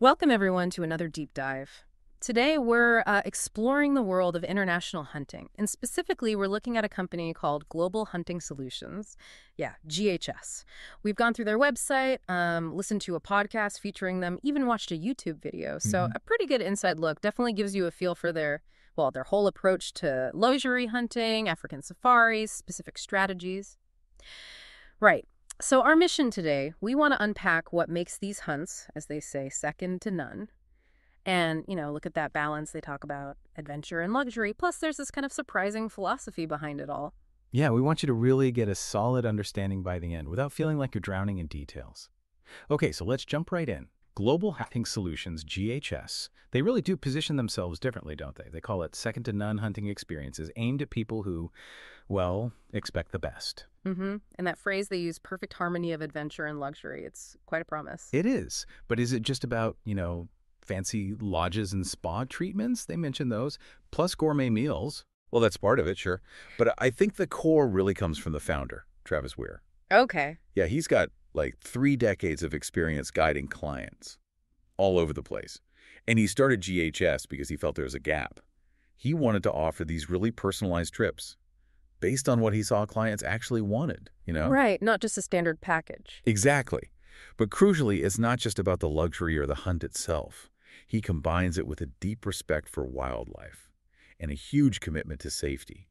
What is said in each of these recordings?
Welcome, everyone, to another deep dive. Today, we're exploring the world of international hunting, and specifically, we're looking at a company called Global Hunting Solutions. Yeah, GHS. We've gone through their website, listened to a podcast featuring them, even watched a YouTube video. So, hmm a pretty good inside look. Definitely gives you a feel for their whole approach to luxury hunting, African safaris, specific strategies. Right. So, our mission today, we want to unpack what makes these hunts, as they say, second to none. And, look at that balance. They talk about adventure and luxury. Plus, there's this kind of surprising philosophy behind it all. Yeah, we want you to really get a solid understanding by the end without feeling like you're drowning in details. Okay, so let's jump right in. Global Hunting Solutions, GHS, they really do position themselves differently, don't they? They call it second to none hunting experiences aimed at people who, well, expect the best. And that phrase they use, perfect harmony of adventure and luxury. It's quite a promise. It is, but is it just about, fancy lodges and spa treatments? They mention those, plus gourmet meals. Well, that's part of it, sure. But I think the core really comes from the founder, Travis Weir. Okay. Yeah, he's got like 3 decades of experience guiding clients all over the place. And he started GHS because he felt there was a gap. He wanted to offer these really personalized trips based on what he saw clients actually wanted. Right, not just a standard package. Exactly. But crucially, it's not just about the luxury or the hunt itself. He combines it with a deep respect for wildlife and a huge commitment to safety.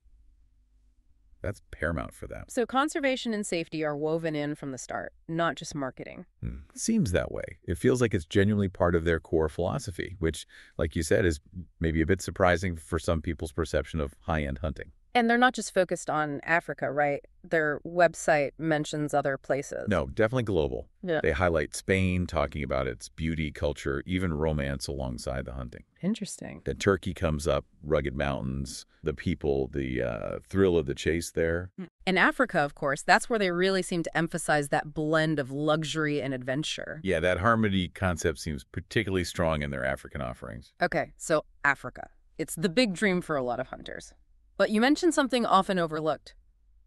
That's paramount for them. So conservation and safety are woven in from the start, not just marketing. Seems that way. It feels like it's genuinely part of their core philosophy, which, like you said, is maybe a bit surprising for some people's perception of high-end hunting. And they're not just focused on Africa, right? Their website mentions other places. No, definitely global. Yeah. They highlight Spain, talking about its beauty, culture, even romance alongside the hunting. Interesting. Then Turkey comes up, rugged mountains, the people, the thrill of the chase there. In Africa, of course, that's where they really seem to emphasize that blend of luxury and adventure. Yeah, that harmony concept seems particularly strong in their African offerings. Okay, so Africa. It's the big dream for a lot of hunters. But you mentioned something often overlooked,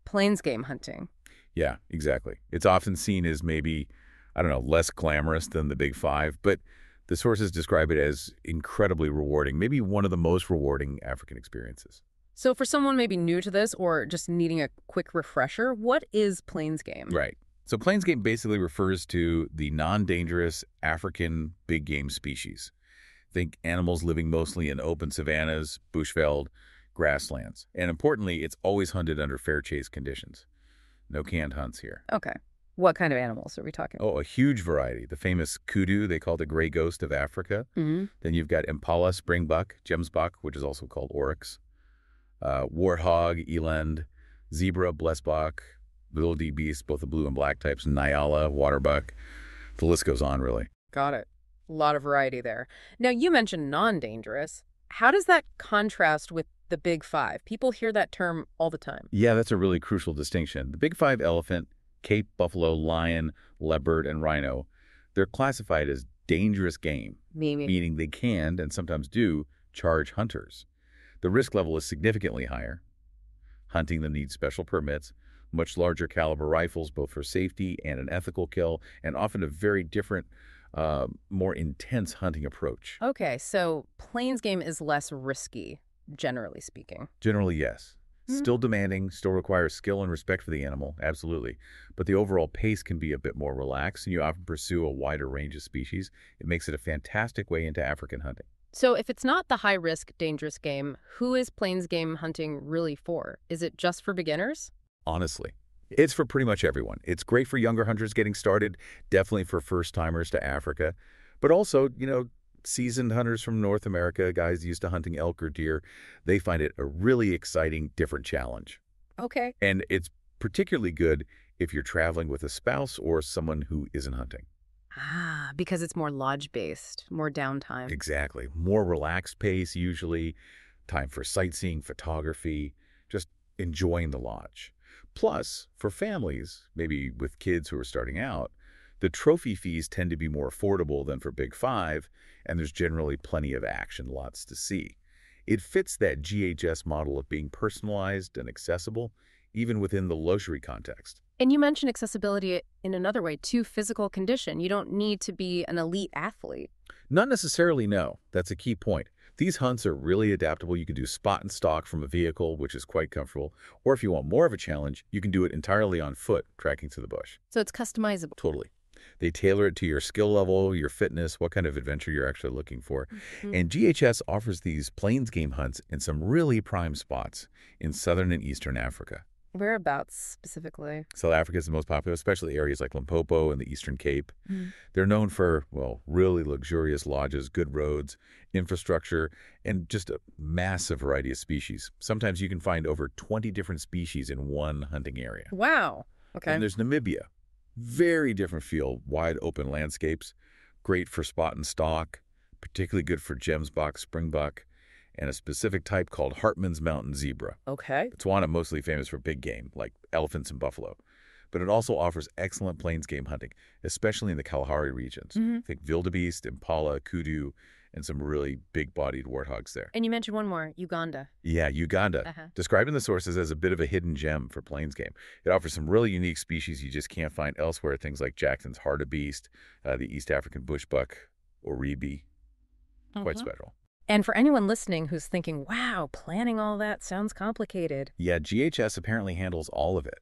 plains game hunting. Yeah, exactly. It's often seen as maybe, I don't know, less glamorous than the big five, but the sources describe it as incredibly rewarding, maybe one of the most rewarding African experiences. So for someone maybe new to this or just needing a quick refresher, what is plains game? Right. So plains game basically refers to the non-dangerous African big game species. Think animals living mostly in open savannas, bushveld, grasslands. And importantly, it's always hunted under fair chase conditions. No canned hunts here. Okay. What kind of animals are we talking about? Oh, a huge variety. The famous kudu, they call the gray ghost of Africa. Then you've got impala, springbuck, gemsbok, which is also called oryx, warthog, eland, zebra, blesbok, wildebeest beasts, both the blue and black types, nyala, waterbuck. The list goes on, really. Got it. A lot of variety there. Now, you mentioned non-dangerous. How does that contrast with the big five? People hear that term all the time. Yeah, that's a really crucial distinction. The big five elephant, Cape buffalo, lion, leopard, and rhino, they're classified as dangerous game, meaning they can, and sometimes do, charge hunters. The risk level is significantly higher. Hunting them needs special permits, much larger caliber rifles, both for safety and an ethical kill, and often a very different, more intense hunting approach. Okay, so plains game is less risky, generally speaking. Generally, yes. Still demanding, still requires skill and respect for the animal, absolutely. But the overall pace can be a bit more relaxed, and you often pursue a wider range of species. It makes it a fantastic way into African hunting. So if it's not the high-risk, dangerous game, who is plains game hunting really for? Is it just for beginners? Honestly, it's for pretty much everyone. It's great for younger hunters getting started, definitely for first-timers to Africa, but also, seasoned hunters from North America, guys used to hunting elk or deer, they find it a really exciting, different challenge. Okay. And it's particularly good if you're traveling with a spouse or someone who isn't hunting. Ah, because it's more lodge-based, more downtime. Exactly. More relaxed pace, usually. Time for sightseeing, photography, just enjoying the lodge. Plus, for families, maybe with kids who are starting out, the trophy fees tend to be more affordable than for Big Five, and there's generally plenty of action, lots to see. It fits that GHS model of being personalized and accessible, even within the luxury context. And you mentioned accessibility in another way, too, physical condition. You don't need to be an elite athlete. Not necessarily, no. That's a key point. These hunts are really adaptable. You can do spot and stalk from a vehicle, which is quite comfortable. Or if you want more of a challenge, you can do it entirely on foot, tracking through the bush. So it's customizable. Totally. They tailor it to your skill level, your fitness, what kind of adventure you're actually looking for. And GHS offers these plains game hunts in some really prime spots in southern and eastern Africa. Whereabouts specifically? South Africa is the most popular, especially areas like Limpopo and the Eastern Cape. They're known for, well, really luxurious lodges, good roads, infrastructure, and just a massive variety of species. Sometimes you can find over 20 different species in one hunting area. Wow. Okay. And there's Namibia. Very different feel, wide open landscapes, great for spot and stalk, particularly good for gemsbok, springbok, and a specific type called Hartmann's mountain zebra. Okay. Botswana mostly famous for big game, like elephants and buffalo. But it also offers excellent plains game hunting, especially in the Kalahari regions. Think wildebeest, impala, kudu, and some really big-bodied warthogs there. And you mentioned one more, Uganda. Yeah, Uganda. Described in the sources as a bit of a hidden gem for plains game. It offers some really unique species you just can't find elsewhere, things like Jackson's hartebeest, the East African bushbuck, oribi. Quite special. And for anyone listening who's thinking, wow, planning all that sounds complicated. Yeah, GHS apparently handles all of it.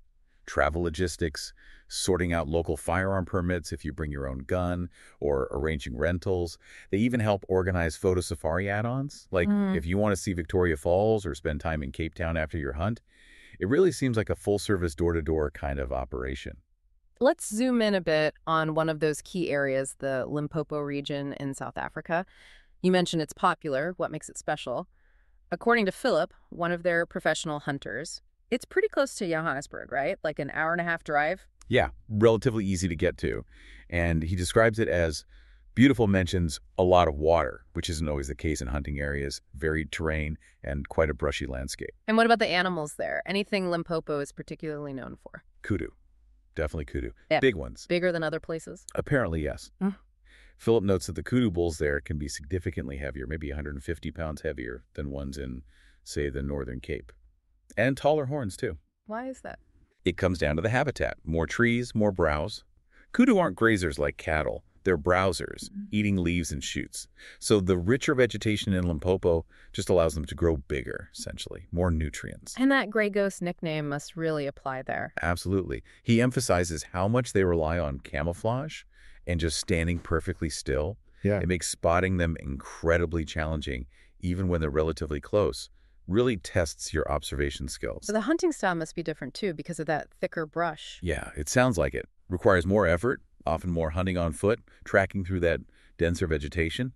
Travel logistics, sorting out local firearm permits if you bring your own gun, or arranging rentals. They even help organize photo safari add-ons. Like if you want to see Victoria Falls or spend time in Cape Town after your hunt, it really seems like a full-service door-to-door kind of operation. Let's zoom in a bit on one of those key areas, the Limpopo region in South Africa. You mentioned it's popular. What makes it special? According to Philip, one of their professional hunters, it's pretty close to Johannesburg, right? Like an hour-and-a-half drive? Yeah, relatively easy to get to. And he describes it as beautiful, mentions a lot of water, which isn't always the case in hunting areas, varied terrain, and quite a brushy landscape. And what about the animals there? Anything Limpopo is particularly known for? Kudu. Definitely kudu. Yeah. Big ones. Bigger than other places? Apparently, yes. Philip notes that the kudu bulls there can be significantly heavier, maybe 150 pounds heavier than ones in, say, the Northern Cape. And taller horns, too. Why is that? It comes down to the habitat. More trees, more browse. Kudu aren't grazers like cattle. They're browsers, eating leaves and shoots. So the richer vegetation in Limpopo just allows them to grow bigger, essentially. More nutrients. And that gray ghost nickname must really apply there. Absolutely. He emphasizes how much they rely on camouflage and just standing perfectly still. Yeah. It makes spotting them incredibly challenging, even when they're relatively close. Really tests your observation skills. So the hunting style must be different, too, because of that thicker brush. Yeah, it sounds like it. Requires more effort, often more hunting on foot, tracking through that denser vegetation.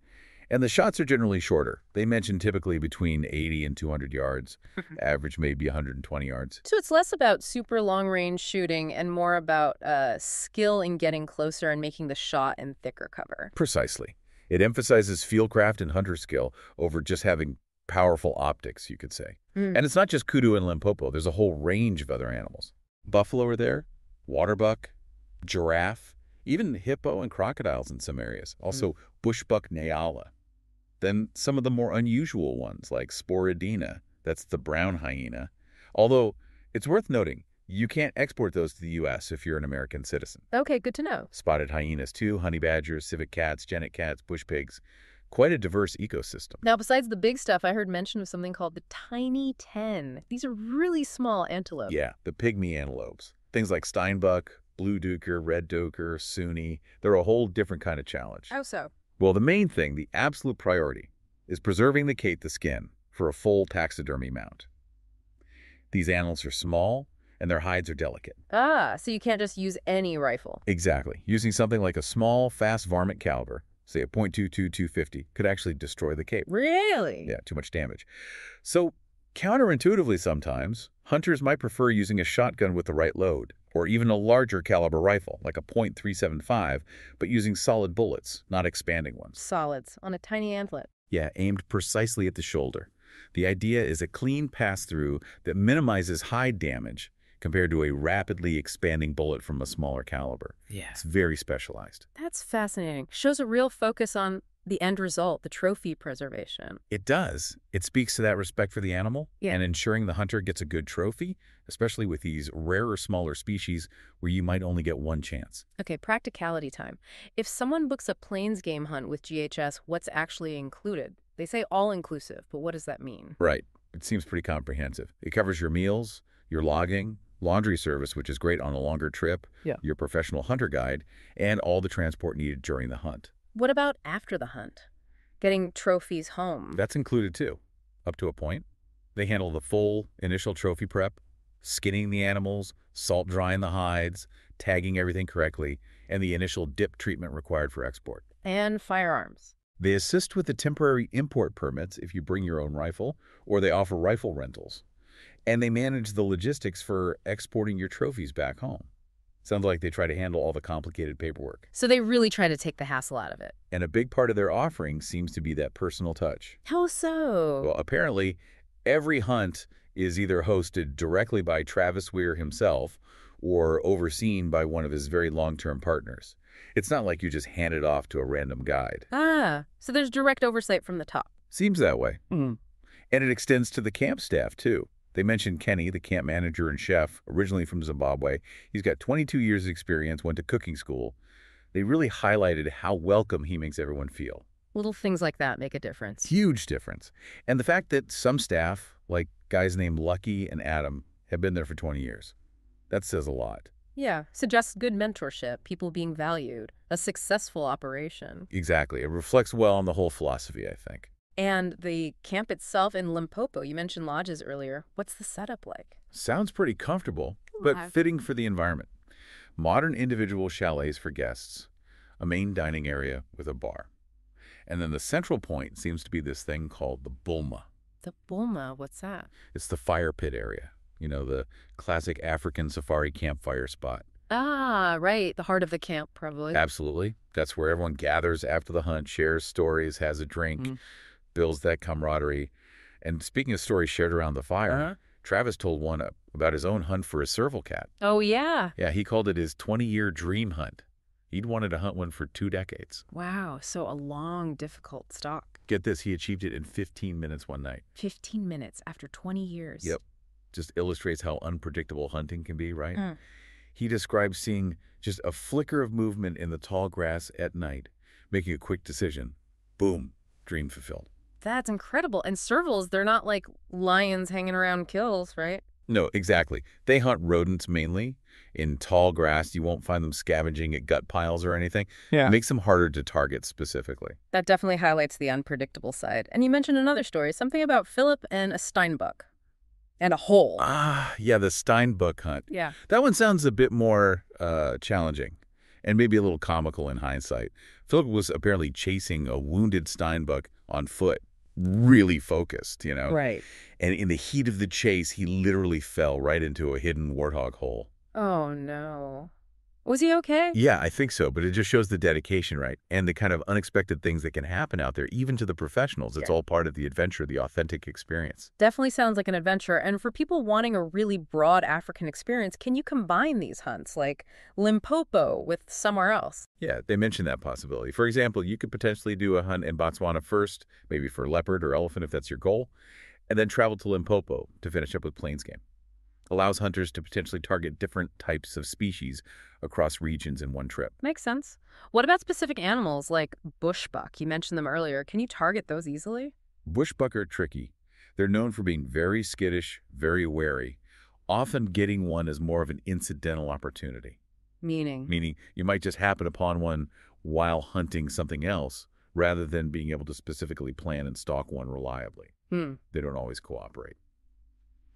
And the shots are generally shorter. They mention typically between 80 and 200 yards. Average maybe 120 yards. So it's less about super long-range shooting and more about skill in getting closer and making the shot in thicker cover. Precisely. It emphasizes fieldcraft and hunter skill over just having powerful optics, you could say. And it's not just kudu and Limpopo. There's a whole range of other animals. Buffalo are there, waterbuck, giraffe, even hippo and crocodiles in some areas. Also, bushbuck nyala. Then some of the more unusual ones like sporidina. That's the brown hyena. Although, it's worth noting, you can't export those to the U.S. if you're an American citizen. Okay, good to know. Spotted hyenas too, honey badgers, civet cats, genet cats, bush pigs. Quite a diverse ecosystem. Now, besides the big stuff, I heard mention of something called the tiny 10. These are really small antelope. Yeah, the pygmy antelopes. Things like steinbuck, blue duiker, red duiker, sunni. They're a whole different kind of challenge. How so? Well, the main thing, the absolute priority, is preserving the skin for a full taxidermy mount. These animals are small, and their hides are delicate. Ah, so you can't just use any rifle. Exactly. Using something like a small, fast varmint caliber, say a .22 250, could actually destroy the cape. Really? Yeah, too much damage. So, counterintuitively sometimes, hunters might prefer using a shotgun with the right load, or even a larger caliber rifle, like a .375, but using solid bullets, not expanding ones. Solids on a tiny antlet. Yeah, aimed precisely at the shoulder. The idea is a clean pass-through that minimizes hide damage compared to a rapidly expanding bullet from a smaller caliber. Yeah. It's very specialized. That's fascinating. Shows a real focus on The end result, the trophy preservation. It does. It speaks to that respect for the animal and ensuring the hunter gets a good trophy, especially with these rarer, smaller species where you might only get one chance. Okay, practicality time. If someone books a plains game hunt with GHS, what's actually included? They say all-inclusive, but what does that mean? Right. It seems pretty comprehensive. It covers your meals, your logging, laundry service, which is great on a longer trip, your professional hunter guide, and all the transport needed during the hunt. What about after the hunt? Getting trophies home? That's included too, up to a point. They handle the full initial trophy prep, skinning the animals, salt drying the hides, tagging everything correctly, and the initial dip treatment required for export. And firearms. They assist with the temporary import permits if you bring your own rifle, or they offer rifle rentals. And they manage the logistics for exporting your trophies back home. Sounds like they try to handle all the complicated paperwork. So they really try to take the hassle out of it. And a big part of their offering seems to be that personal touch. How so? Well, apparently, every hunt is either hosted directly by Travis Weir himself or overseen by one of his very long-term partners. It's not like you just hand it off to a random guide. Ah, so there's direct oversight from the top. Seems that way. And it extends to the camp staff, too. They mentioned Kenny, the camp manager and chef, originally from Zimbabwe. He's got 22 years of experience, went to cooking school. They really highlighted how welcome he makes everyone feel. Little things like that make a difference. Huge difference. And the fact that some staff, like guys named Lucky and Adam, have been there for 20 years. That says a lot. Yeah, suggests good mentorship, people being valued, a successful operation. Exactly. It reflects well on the whole philosophy, I think. And the camp itself in Limpopo, you mentioned lodges earlier. What's the setup like? Sounds pretty comfortable, but fitting for the environment. Modern individual chalets for guests, a main dining area with a bar. And then the central point seems to be this thing called the Bulma. The Bulma, what's that? It's the fire pit area. You know, the classic African safari campfire spot. Ah, right. The heart of the camp, probably. Absolutely. That's where everyone gathers after the hunt, shares stories, has a drink, builds that camaraderie. And speaking of stories shared around the fire, Travis told one about his own hunt for a serval cat. Oh, yeah. Yeah, he called it his 20-year dream hunt. He'd wanted to hunt one for 2 decades. Wow, so a long, difficult stalk. Get this, he achieved it in 15 minutes one night. 15 minutes after 20 years. Yep. Just illustrates how unpredictable hunting can be, right? He describes seeing just a flicker of movement in the tall grass at night, making a quick decision. Boom, dream fulfilled. That's incredible. And servals, they're not like lions hanging around kills, right? No, exactly. They hunt rodents mainly. In tall grass, you won't find them scavenging at gut piles or anything. Yeah. It makes them harder to target specifically. That definitely highlights the unpredictable side. And you mentioned another story, something about Philip and a steinbuck. And a hole. Ah, yeah, the steinbuck hunt. Yeah. That one sounds a bit more challenging and maybe a little comical in hindsight. Philip was apparently chasing a wounded steinbuck on foot, really focused, you know. Right. And in the heat of the chase, he literally fell right into a hidden warthog hole. Oh, no. Was he okay? Yeah, I think so, but it just shows the dedication, right? And the kind of unexpected things that can happen out there, even to the professionals. It's all part of the adventure, the authentic experience. Definitely sounds like an adventure. And for people wanting a really broad African experience, can you combine these hunts, like Limpopo, with somewhere else? Yeah, they mentioned that possibility. For example, you could potentially do a hunt in Botswana first, maybe for leopard or elephant if that's your goal, and then travel to Limpopo to finish up with plains game. Allows hunters to potentially target different types of species across regions in one trip. Makes sense. What about specific animals like bushbuck? You mentioned them earlier. Can you target those easily? Bushbuck are tricky. They're known for being very skittish, very wary. Often getting one is more of an incidental opportunity. Meaning? Meaning you might just happen upon one while hunting something else, rather than being able to specifically plan and stalk one reliably. They don't always cooperate.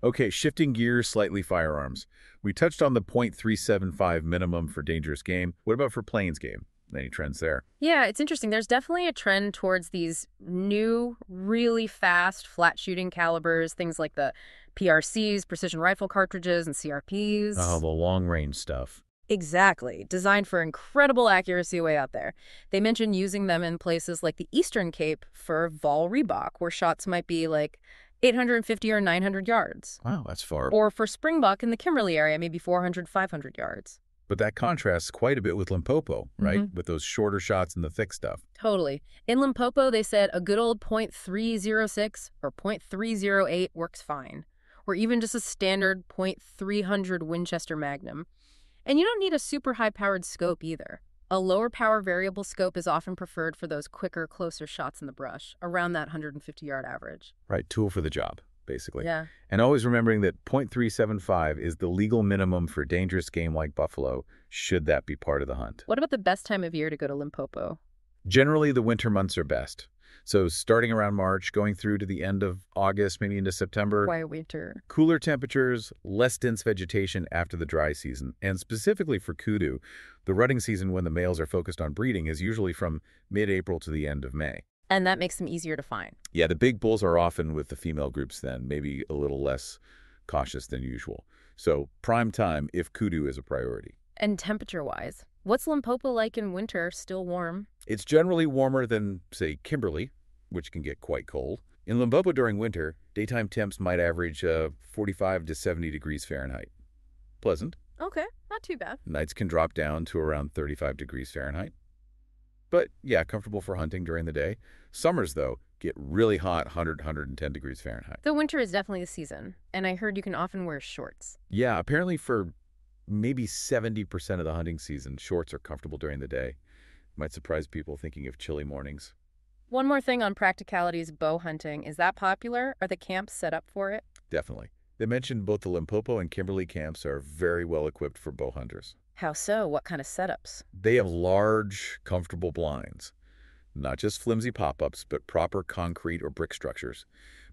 Okay, shifting gears slightly, firearms. We touched on the .375 minimum for dangerous game. What about for plains game? Any trends there? Yeah, it's interesting. There's definitely a trend towards these new, really fast, flat-shooting calibers, things like the PRCs, precision rifle cartridges, and CRPs. Oh, the long-range stuff. Exactly. Designed for incredible accuracy way out there. They mentioned using them in places like the Eastern Cape for Vol Reebok, where shots might be like 850 or 900 yards. Wow, that's far. Or for springbuck in the Kimberley area, maybe 400, 500 yards. But that contrasts quite a bit with Limpopo, right? With those shorter shots and the thick stuff. Totally. In Limpopo, they said a good old .306 or .308 works fine, or even just a standard .300 Winchester Magnum. And you don't need a super high-powered scope either. A lower power variable scope is often preferred for those quicker, closer shots in the brush, around that 150-yard average. Right, tool for the job, basically. Yeah. And always remembering that .375 is the legal minimum for dangerous game like buffalo, should that be part of the hunt. What about the best time of year to go to Limpopo? Generally, the winter months are best. So starting around March, going through to the end of August, maybe into September. Why winter? Cooler temperatures, less dense vegetation after the dry season. And specifically for kudu, the rutting season when the males are focused on breeding is usually from mid-April to the end of May. And that makes them easier to find. Yeah, the big bulls are often with the female groups then, maybe a little less cautious than usual. So prime time if kudu is a priority. And temperature-wise, what's Limpopo like in winter? Still warm? It's generally warmer than, say, Kimberley, which can get quite cold. In Limpopo during winter, daytime temps might average 45 to 70 degrees Fahrenheit. Pleasant. Okay, not too bad. Nights can drop down to around 35 degrees Fahrenheit. But yeah, comfortable for hunting during the day. Summers, though, get really hot, 100, 110 degrees Fahrenheit. The winter is definitely the season, and I heard you can often wear shorts. Yeah, apparently for maybe 70% of the hunting season, shorts are comfortable during the day. Might surprise people thinking of chilly mornings. One more thing on practicalities bow hunting. Is that popular? Are the camps set up for it? Definitely. They mentioned both the Limpopo and Kimberley camps are very well equipped for bow hunters. How so? What kind of setups? They have large, comfortable blinds. Not just flimsy pop-ups, but proper concrete or brick structures.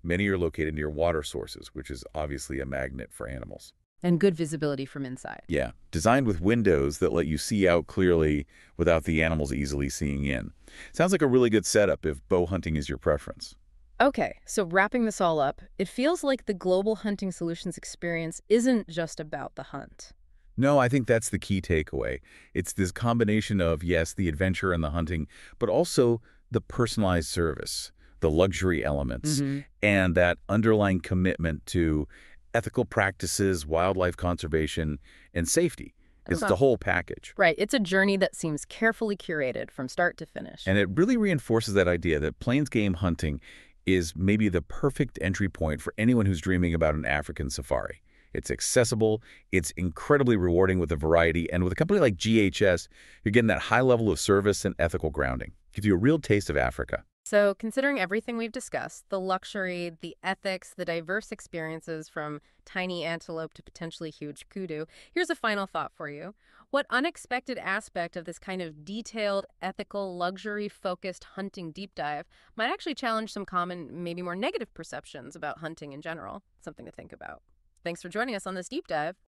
Many are located near water sources, which is obviously a magnet for animals. And good visibility from inside. Yeah, designed with windows that let you see out clearly without the animals easily seeing in. Sounds like a really good setup if bow hunting is your preference. Okay, so wrapping this all up, it feels like the Global Hunting Solutions experience isn't just about the hunt. No, I think that's the key takeaway. It's this combination of, yes, the adventure and the hunting, but also the personalized service, the luxury elements, and that underlying commitment to ethical practices, wildlife conservation, and safety. It's the whole package. Right. It's a journey that seems carefully curated from start to finish. And it really reinforces that idea that plains game hunting is maybe the perfect entry point for anyone who's dreaming about an African safari. It's accessible, it's incredibly rewarding with a variety, and with a company like GHS, you're getting that high level of service and ethical grounding. Gives you a real taste of Africa. So considering everything we've discussed, the luxury, the ethics, the diverse experiences from tiny antelope to potentially huge kudu, here's a final thought for you. What unexpected aspect of this kind of detailed, ethical, luxury-focused hunting deep dive might actually challenge some common, maybe more negative perceptions about hunting in general? Something to think about. Thanks for joining us on this deep dive.